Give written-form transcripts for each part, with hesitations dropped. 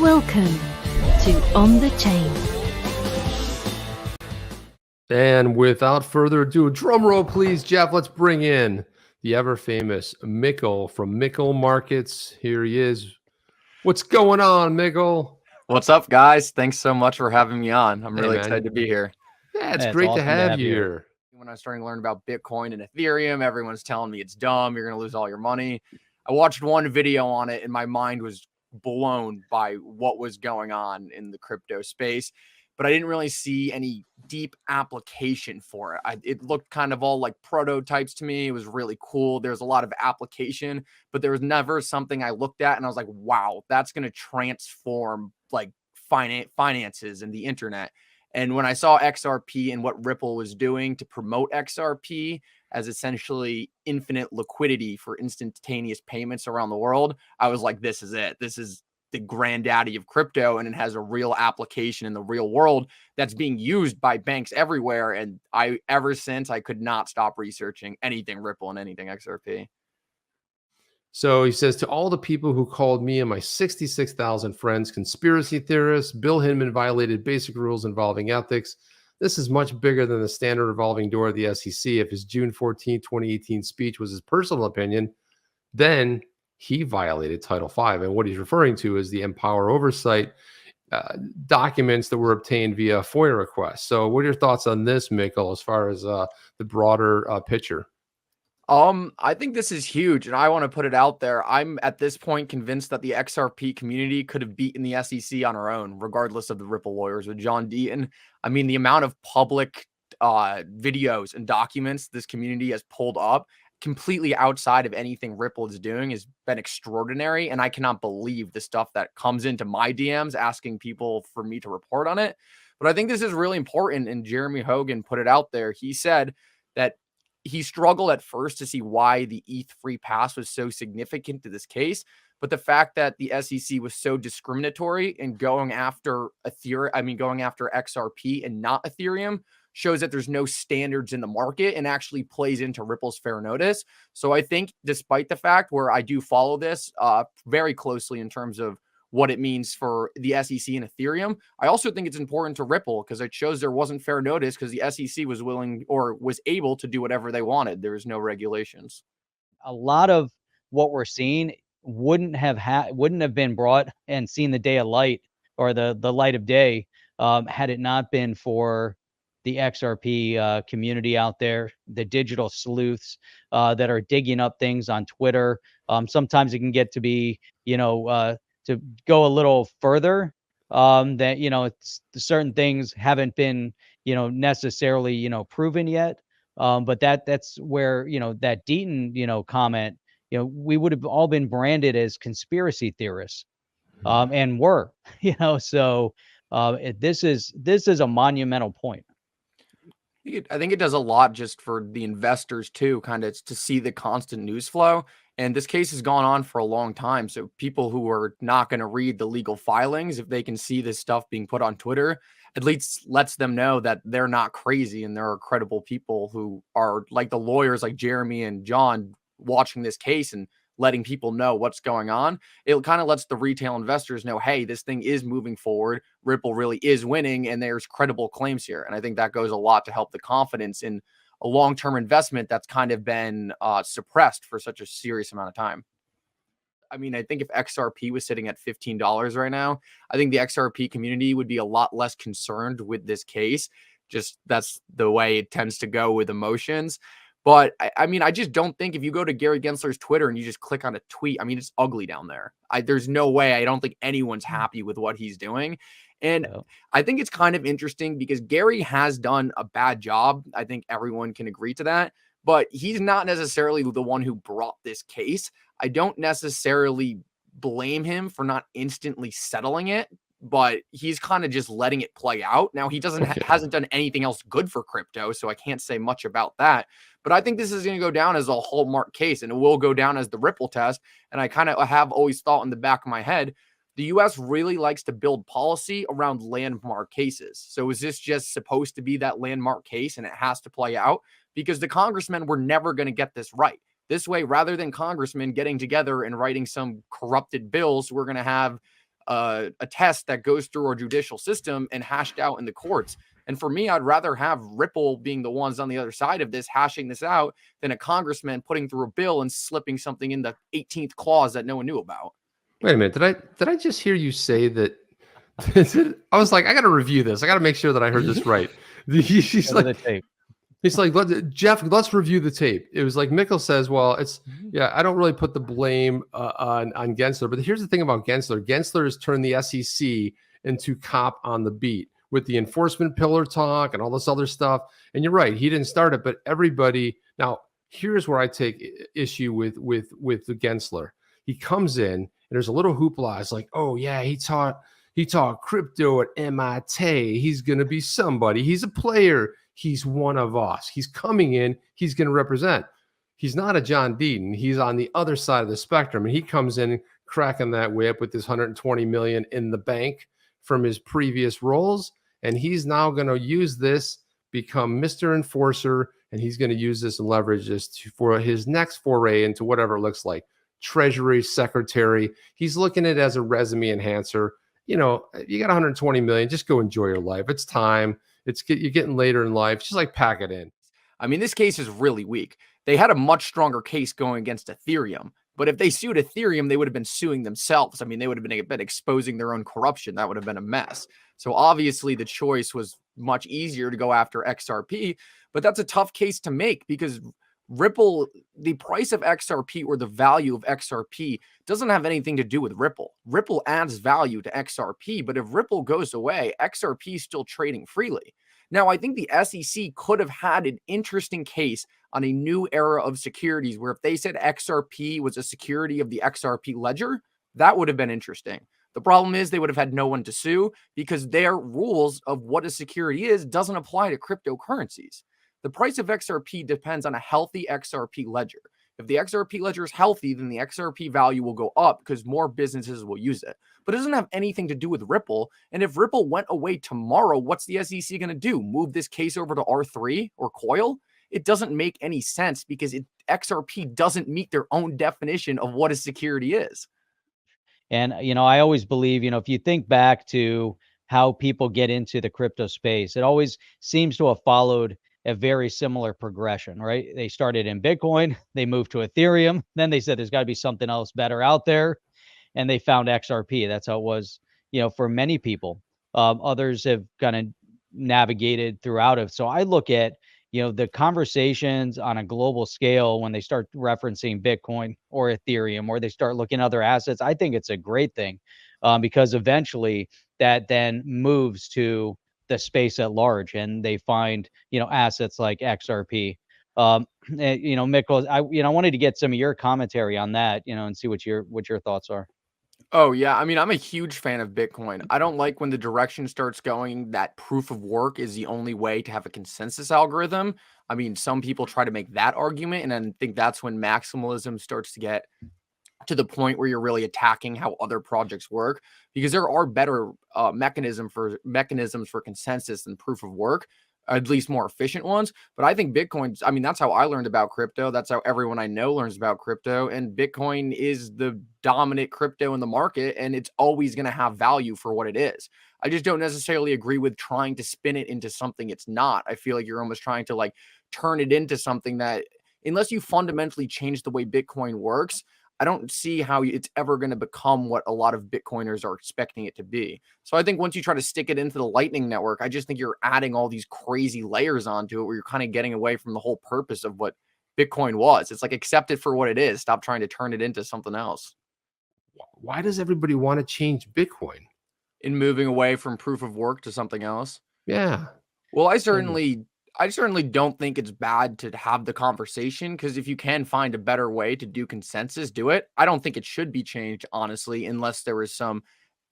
Welcome to On the Chain. And without further ado, drum roll, please, Jeff. Let's bring in the ever famous Mickle from Mickle Markets. Here he is. What's going on, Mickle? What's up, guys? Thanks so much for having me on. I'm really man. excited to be here. Yeah, it's great awesome to have you here. When I was starting to learn about Bitcoin and Ethereum, everyone's telling me it's dumb. You're going to lose all your money. I watched one video on it and my mind was blown by what was going on in the crypto space, but I didn't really see any deep application for it. It looked kind of all like prototypes to me. It was really cool. There's a lot of application, but there was never something I looked at and I was like, wow, that's going to transform like finances and the internet. And when I saw XRP and what Ripple was doing to promote XRP as essentially infinite liquidity for instantaneous payments around the world, I was like, this is it. This is the granddaddy of crypto, and it has a real application in the real world that's being used by banks everywhere. And ever since, I could not stop researching anything Ripple and anything XRP. So he says, to all the people who called me and my 66,000 friends conspiracy theorists, Bill Hinman violated basic rules involving ethics. This is much bigger than the standard revolving door of the SEC. If his June 14, 2018 speech was his personal opinion, then he violated Title V. And what he's referring to is the Empower Oversight documents that were obtained via FOIA requests. So what are your thoughts on this, Mickle, as far as the broader picture? I think this is huge, and I want to put it out there. I'm at this point convinced that the XRP community could have beaten the SEC on our own, regardless of the Ripple lawyers with John Deaton. I mean, the amount of public videos and documents this community has pulled up completely outside of anything Ripple is doing has been extraordinary, and I cannot believe the stuff that comes into my DMs asking people for me to report on it. But I think this is really important, and Jeremy Hogan put it out there. He said that he struggled at first to see why the ETH free pass was so significant to this case. But the fact that the SEC was so discriminatory in going after going after XRP and not Ethereum shows that there's no standards in the market and actually plays into Ripple's fair notice. So I think despite the fact where I do follow this very closely in terms of what it means for the SEC and Ethereum, I also think it's important to Ripple because it shows there wasn't fair notice because the SEC was willing or was able to do whatever they wanted. There was no regulations. A lot of what we're seeing wouldn't have been brought and seen the day of light or the light of day had it not been for the XRP community out there, the digital sleuths that are digging up things on Twitter. Sometimes it can get to be, to go a little further, that, it's certain things haven't been, necessarily, proven yet. But that's where, that Deaton, comment, we would have all been branded as conspiracy theorists, and were, so this is a monumental point. I think it does a lot just for the investors too, kind of to see the constant news flow. And this case has gone on for a long time. So people who are not going to read the legal filings, if they can see this stuff being put on Twitter, at least lets them know that they're not crazy and there are credible people who are like the lawyers like Jeremy and John watching this case and letting people know what's going on. It kind of lets the retail investors know, hey, this thing is moving forward. Ripple really is winning and there's credible claims here. And I think that goes a lot to help the confidence in a long-term investment that's kind of been suppressed for such a serious amount of time. I mean, I think if XRP was sitting at $15 right now, I think the XRP community would be a lot less concerned with this case. Just that's the way it tends to go with emotions. But I mean, I just don't think if you go to Gary Gensler's Twitter and you just click on a tweet, I mean, it's ugly down there. There's no way. I don't think anyone's happy with what he's doing. And I think it's kind of interesting because Gary has done a bad job. I think everyone can agree to that. But he's not necessarily the one who brought this case. I don't necessarily blame him for not instantly settling it, but he's kind of just letting it play out. Now, he hasn't done anything else good for crypto, so I can't say much about that. But I think this is going to go down as a hallmark case, and it will go down as the Ripple test. And I kind of have always thought in the back of my head, the U.S. really likes to build policy around landmark cases. So is this just supposed to be that landmark case and it has to play out? Because the congressmen were never going to get this right. This way, rather than congressmen getting together and writing some corrupted bills, we're going to have a test that goes through our judicial system and hashed out in the courts. And for me, I'd rather have Ripple being the ones on the other side of this, hashing this out, than a congressman putting through a bill and slipping something in the 18th clause that no one knew about. Wait a minute. Did I just hear you say that? I was like, I got to review this. I got to make sure that I heard this right. He's Go to like, the tape. he's like, Jeff, let's review the tape. It was like Mickle says, well, it's yeah, I don't really put the blame on Gensler, but here's the thing about Gensler. Gensler has turned the SEC into cop on the beat with the enforcement pillar talk and all this other stuff. And you're right, he didn't start it, but everybody. Now, here's where I take issue with the Gensler. He comes in and there's a little hoopla. It's like, oh yeah, he taught crypto at MIT. He's going to be somebody. He's a player. He's one of us. He's coming in. He's going to represent. He's not a John Deaton. He's on the other side of the spectrum. And he comes in cracking that whip with this 120 million in the bank from his previous roles. And he's now going to use this, become Mr. Enforcer. And he's going to use this and leverage this for his next foray into whatever it looks like. Treasury Secretary. He's looking at it as a resume enhancer. You know, you got 120 million, just go enjoy your life. It's time. You're getting later in life. Just like pack it in. I mean, this case is really weak. They had a much stronger case going against Ethereum, but if they sued Ethereum, they would have been suing themselves. I mean, they would have been exposing their own corruption. That would have been a mess. So obviously the choice was much easier to go after XRP, but that's a tough case to make because Ripple, the price of XRP or the value of XRP doesn't have anything to do with Ripple. Ripple adds value to XRP, but if Ripple goes away, XRP is still trading freely. Now, I think the SEC could have had an interesting case on a new era of securities where if they said XRP was a security of the XRP ledger, that would have been interesting. The problem is they would have had no one to sue because their rules of what a security is doesn't apply to cryptocurrencies. The price of XRP depends on a healthy XRP ledger. If the XRP ledger is healthy, then the XRP value will go up because more businesses will use it. But it doesn't have anything to do with Ripple. And if Ripple went away tomorrow, what's the SEC going to do? Move this case over to R3 or Coil? It doesn't make any sense because XRP doesn't meet their own definition of what a security is. And, I always believe, if you think back to how people get into the crypto space, it always seems to have followed a very similar progression, right? They started in Bitcoin, they moved to Ethereum, then they said there's got to be something else better out there, and they found XRP. That's how it was, for many people. Others have kind of navigated throughout it. So I look at, the conversations on a global scale when they start referencing Bitcoin or Ethereum, or they start looking at other assets. I think it's a great thing because eventually that then moves to the space at large and they find, assets like XRP. Mickle, I wanted to get some of your commentary on that, and see what your thoughts are. Oh, yeah. I mean, I'm a huge fan of Bitcoin. I don't like when the direction starts going that proof of work is the only way to have a consensus algorithm. I mean, some people try to make that argument, and I think that's when maximalism starts to get to the point where you're really attacking how other projects work, because there are better mechanisms for consensus than proof of work, at least more efficient ones. But I think Bitcoin, I mean, that's how I learned about crypto. That's how everyone I know learns about crypto. And Bitcoin is the dominant crypto in the market, and it's always going to have value for what it is. I just don't necessarily agree with trying to spin it into something it's not. I feel like you're almost trying to turn it into something that, unless you fundamentally change the way Bitcoin works, I don't see how it's ever going to become what a lot of Bitcoiners are expecting it to be. So I think once you try to stick it into the Lightning Network, I just think you're adding all these crazy layers onto it where you're kind of getting away from the whole purpose of what Bitcoin was. It's like, accept it for what it is. Stop trying to turn it into something else. Why does everybody want to change Bitcoin? In moving away from proof of work to something else? Yeah. Well, I certainly don't think it's bad to have the conversation, because if you can find a better way to do consensus, do it. I don't think it should be changed, honestly, unless there is some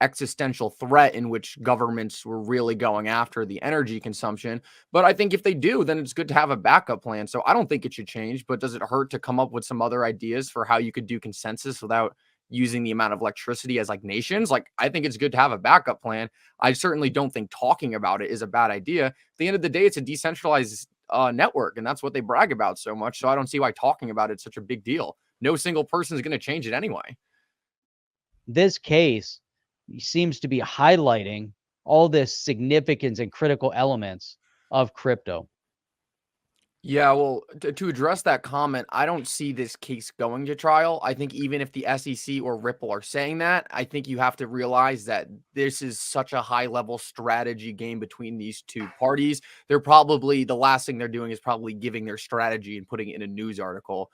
existential threat in which governments were really going after the energy consumption. But I think if they do, then it's good to have a backup plan. So I don't think it should change, but does it hurt to come up with some other ideas for how you could do consensus without using the amount of electricity as nations? I think it's good to have a backup plan. I certainly don't think talking about it is a bad idea. At the end of the day, it's a decentralized network, and that's what they brag about so much. So I don't see why talking about it's such a big deal. No single person is going to change it anyway. This case seems to be highlighting all this significance and critical elements of crypto. Yeah, well, to address that comment, I don't see this case going to trial. I think even if the SEC or Ripple are saying that, I think you have to realize that this is such a high level strategy game between these two parties. They're probably, the last thing they're doing is probably giving their strategy and putting it in a news article.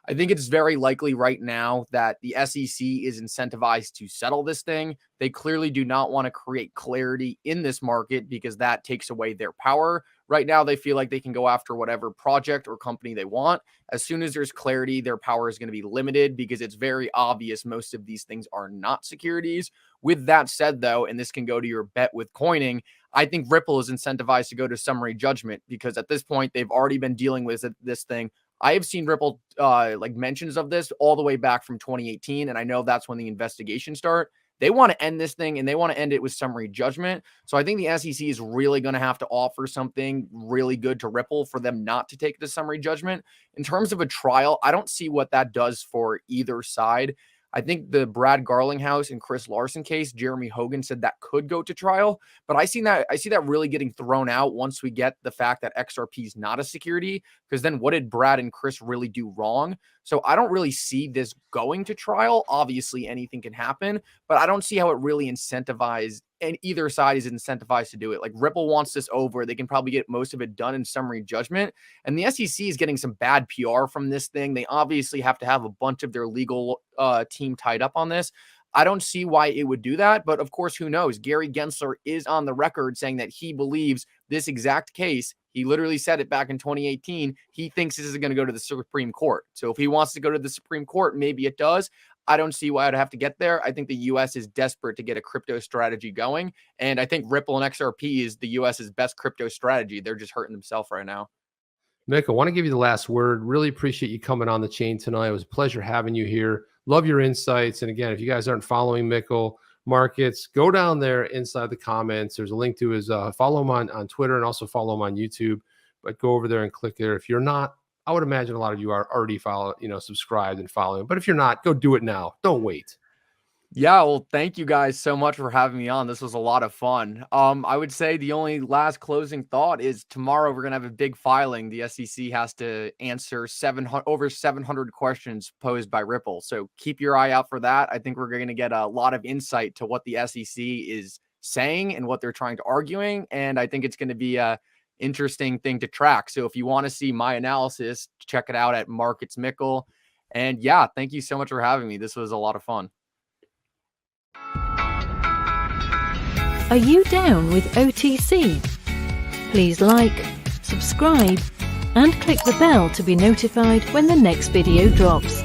I think it's very likely right now that the SEC is incentivized to settle this thing. They clearly do not want to create clarity in this market because that takes away their power. Right now, they feel like they can go after whatever project or company they want. As soon as there's clarity, their power is going to be limited because it's very obvious most of these things are not securities. With that said, though, and this can go to your bet with coining, I think Ripple is incentivized to go to summary judgment because at this point, they've already been dealing with this thing. I have seen Ripple like mentions of this all the way back from 2018, and I know that's when the investigations start. They want to end this thing, and they want to end it with summary judgment. So I think the SEC is really going to have to offer something really good to Ripple for them not to take it to summary judgment. In terms of a trial, I don't see what that does for either side. I think the Brad Garlinghouse and Chris Larson case, Jeremy Hogan said that could go to trial, but I see that really getting thrown out once we get the fact that XRP is not a security, because then what did Brad and Chris really do wrong? So I don't really see this going to trial. Obviously, anything can happen, but I don't see how it really incentivizes, and either side is incentivized to do it. Like Ripple wants this over. They can probably get most of it done in summary judgment. And the SEC is getting some bad PR from this thing. They obviously have to have a bunch of their legal team tied up on this. I don't see why it would do that. But of course, who knows? Gary Gensler is on the record saying that he believes this exact case. He literally said it back in 2018. He thinks this is going to go to the Supreme Court. So if he wants to go to the Supreme Court, maybe it does. I don't see why I'd have to get there. I think the U.S. is desperate to get a crypto strategy going. And I think Ripple and XRP is the U.S.'s best crypto strategy. They're just hurting themselves right now. Mick, I want to give you the last word. Really appreciate you coming on the chain tonight. It was a pleasure having you here. Love your insights. And again, if you guys aren't following Mickle Markets, go down there inside the comments. There's a link to his follow him on Twitter and also follow him on YouTube. But go over there and click there. If you're not, I would imagine a lot of you are already subscribed and following. But if you're not, go do it now. Don't wait. Yeah, well, thank you guys so much for having me on. This was a lot of fun. I would say the only last closing thought is tomorrow we're gonna have a big filing. The SEC has to answer over 700 questions posed by Ripple. So keep your eye out for that. I think we're gonna get a lot of insight to what the SEC is saying and what they're trying to arguing, and I think it's going to be a interesting thing to track. So if you want to see my analysis, check it out at Markets Mickle. And yeah, thank you so much for having me. This was a lot of fun. Are you down with OTC? Please like, subscribe, and click the bell to be notified when the next video drops.